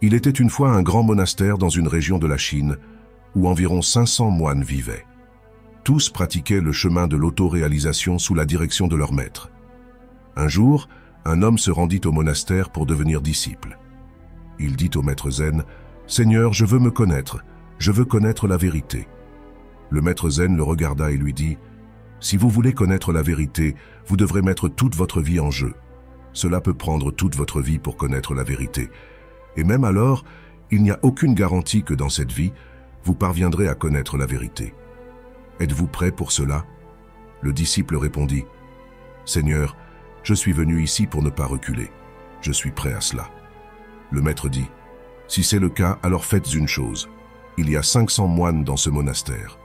Il était une fois un grand monastère dans une région de la Chine où environ 500 moines vivaient. Tous pratiquaient le chemin de l'autoréalisation sous la direction de leur maître. Un jour, un homme se rendit au monastère pour devenir disciple. Il dit au maître zen, « Seigneur, je veux me connaître, je veux connaître la vérité. » Le maître zen le regarda et lui dit, « Si vous voulez connaître la vérité, vous devrez mettre toute votre vie en jeu. Cela peut prendre toute votre vie pour connaître la vérité. Et même alors, il n'y a aucune garantie que dans cette vie, vous parviendrez à connaître la vérité. Êtes-vous prêt pour cela ?» Le disciple répondit, « Seigneur, je suis venu ici pour ne pas reculer. Je suis prêt à cela. » Le maître dit, « Si c'est le cas, alors faites une chose. Il y a 500 moines dans ce monastère.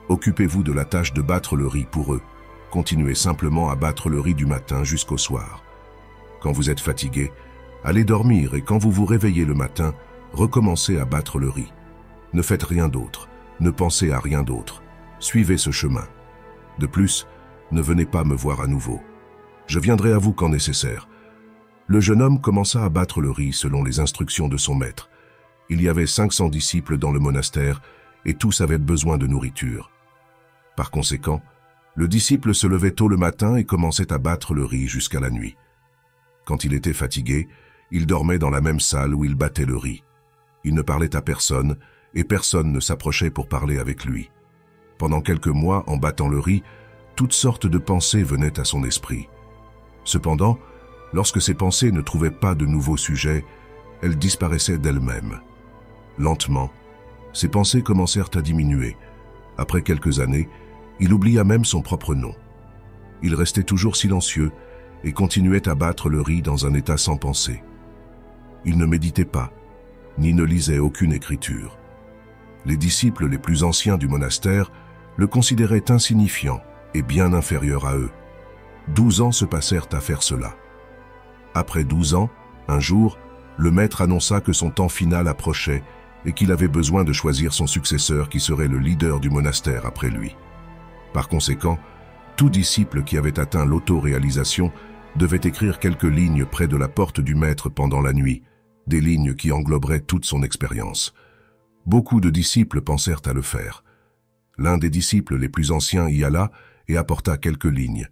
Occupez-vous de la tâche de battre le riz pour eux. Continuez simplement à battre le riz du matin jusqu'au soir. Quand vous êtes fatigué, allez dormir et quand vous vous réveillez le matin, recommencez à battre le riz. Ne faites rien d'autre, ne pensez à rien d'autre. Suivez ce chemin. De plus, ne venez pas me voir à nouveau. Je viendrai à vous quand nécessaire. » Le jeune homme commença à battre le riz selon les instructions de son maître. Il y avait 500 disciples dans le monastère et tous avaient besoin de nourriture. Par conséquent, le disciple se levait tôt le matin et commençait à battre le riz jusqu'à la nuit. Quand il était fatigué, il dormait dans la même salle où il battait le riz. Il ne parlait à personne et personne ne s'approchait pour parler avec lui. Pendant quelques mois, en battant le riz, toutes sortes de pensées venaient à son esprit. Cependant, lorsque ces pensées ne trouvaient pas de nouveaux sujets, elles disparaissaient d'elles-mêmes. Lentement, ces pensées commencèrent à diminuer. Après quelques années, il oublia même son propre nom. Il restait toujours silencieux et continuait à battre le riz dans un état sans pensée. Il ne méditait pas, ni ne lisait aucune écriture. Les disciples les plus anciens du monastère le considéraient insignifiant et bien inférieur à eux. 12 ans se passèrent à faire cela. Après 12 ans, un jour, le maître annonça que son temps final approchait et qu'il avait besoin de choisir son successeur qui serait le leader du monastère après lui. Par conséquent, tout disciple qui avait atteint l'autoréalisation devait écrire quelques lignes près de la porte du maître pendant la nuit, des lignes qui engloberaient toute son expérience. Beaucoup de disciples pensèrent à le faire. L'un des disciples les plus anciens y alla et apporta quelques lignes.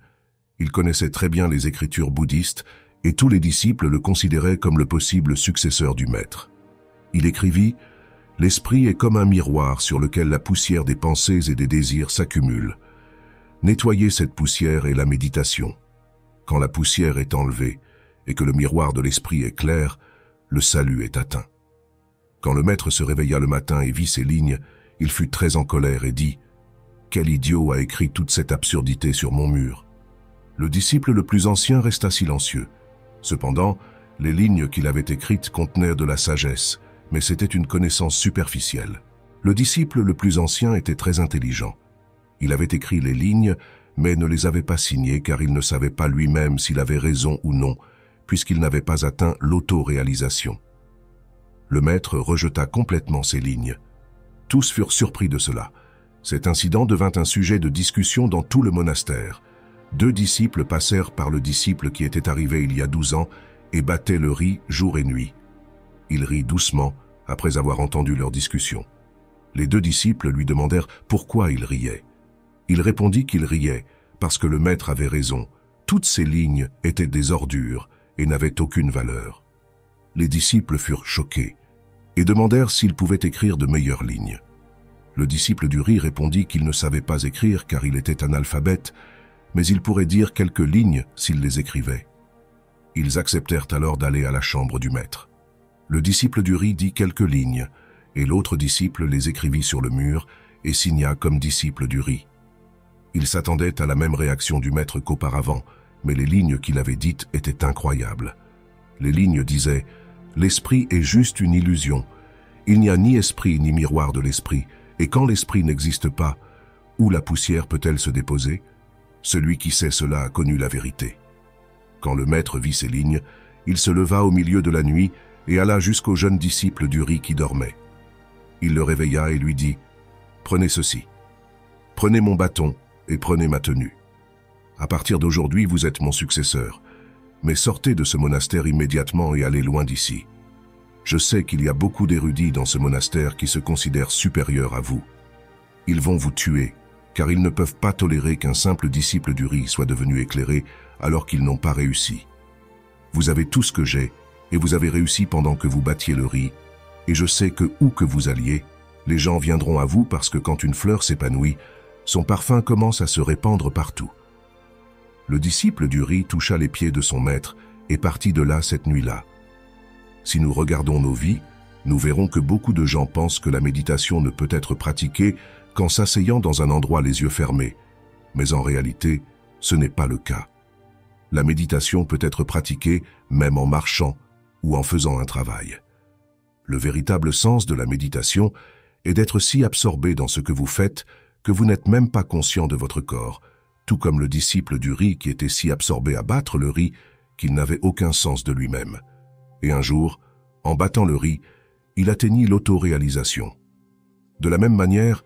Il connaissait très bien les écritures bouddhistes et tous les disciples le considéraient comme le possible successeur du maître. Il écrivit « L'esprit est comme un miroir sur lequel la poussière des pensées et des désirs s'accumule. Nettoyer cette poussière est la méditation. Quand la poussière est enlevée et que le miroir de l'esprit est clair, le salut est atteint. » Quand le maître se réveilla le matin et vit ces lignes, il fut très en colère et dit « Quel idiot a écrit toute cette absurdité sur mon mur ?» Le disciple le plus ancien resta silencieux. Cependant, les lignes qu'il avait écrites contenaient de la sagesse, mais c'était une connaissance superficielle. Le disciple le plus ancien était très intelligent. Il avait écrit les lignes, mais ne les avait pas signées car il ne savait pas lui-même s'il avait raison ou non, puisqu'il n'avait pas atteint l'autoréalisation. Le maître rejeta complètement ces lignes. Tous furent surpris de cela. Cet incident devint un sujet de discussion dans tout le monastère. 2 disciples passèrent par le disciple qui était arrivé il y a 12 ans et battait le riz jour et nuit. Il rit doucement après avoir entendu leur discussion. Les 2 disciples lui demandèrent pourquoi il riait. Il répondit qu'il riait parce que le maître avait raison. Toutes ces lignes étaient des ordures et n'avaient aucune valeur. Les disciples furent choqués et demandèrent s'il pouvait écrire de meilleures lignes. Le disciple du riz répondit qu'il ne savait pas écrire car il était analphabète, mais il pourrait dire quelques lignes s'il les écrivait. Ils acceptèrent alors d'aller à la chambre du maître. Le disciple du riz dit quelques lignes, et l'autre disciple les écrivit sur le mur et signa comme disciple du riz. Il s'attendait à la même réaction du maître qu'auparavant, mais les lignes qu'il avait dites étaient incroyables. Les lignes disaient « L'esprit est juste une illusion. Il n'y a ni esprit ni miroir de l'esprit, et quand l'esprit n'existe pas, où la poussière peut-elle se déposer ? Celui qui sait cela a connu la vérité. » Quand le maître vit ces lignes, il se leva au milieu de la nuit et alla jusqu'au jeune disciple du riz qui dormait. Il le réveilla et lui dit « Prenez ceci. Prenez mon bâton et prenez ma tenue. À partir d'aujourd'hui, vous êtes mon successeur, mais sortez de ce monastère immédiatement et allez loin d'ici. » Je sais qu'il y a beaucoup d'érudits dans ce monastère qui se considèrent supérieurs à vous. Ils vont vous tuer, car ils ne peuvent pas tolérer qu'un simple disciple du riz soit devenu éclairé alors qu'ils n'ont pas réussi. Vous avez tout ce que j'ai, et vous avez réussi pendant que vous battiez le riz, et je sais que où que vous alliez, les gens viendront à vous parce que quand une fleur s'épanouit, son parfum commence à se répandre partout. Le disciple du riz toucha les pieds de son maître et partit de là cette nuit-là. Si nous regardons nos vies, nous verrons que beaucoup de gens pensent que la méditation ne peut être pratiquée qu'en s'asseyant dans un endroit les yeux fermés. Mais en réalité, ce n'est pas le cas. La méditation peut être pratiquée même en marchant ou en faisant un travail. Le véritable sens de la méditation est d'être si absorbé dans ce que vous faites que vous n'êtes même pas conscient de votre corps, tout comme le disciple du riz qui était si absorbé à battre le riz qu'il n'avait aucun sens de lui-même. Et un jour, en battant le riz, il atteignit l'autoréalisation. De la même manière,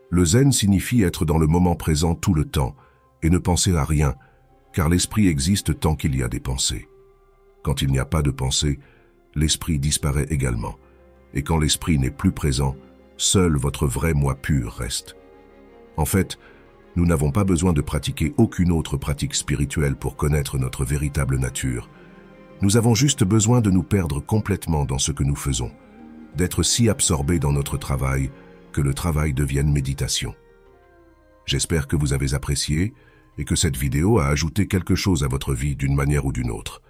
le zen signifie être dans le moment présent tout le temps et ne penser à rien, car l'esprit existe tant qu'il y a des pensées. Quand il n'y a pas de pensée, l'esprit disparaît également. Et quand l'esprit n'est plus présent, seul votre vrai moi pur reste. En fait, nous n'avons pas besoin de pratiquer aucune autre pratique spirituelle pour connaître notre véritable nature. Nous avons juste besoin de nous perdre complètement dans ce que nous faisons, d'être si absorbés dans notre travail que le travail devienne méditation. J'espère que vous avez apprécié et que cette vidéo a ajouté quelque chose à votre vie d'une manière ou d'une autre.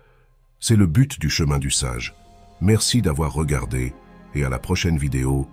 C'est le but du chemin du sage. Merci d'avoir regardé et à la prochaine vidéo.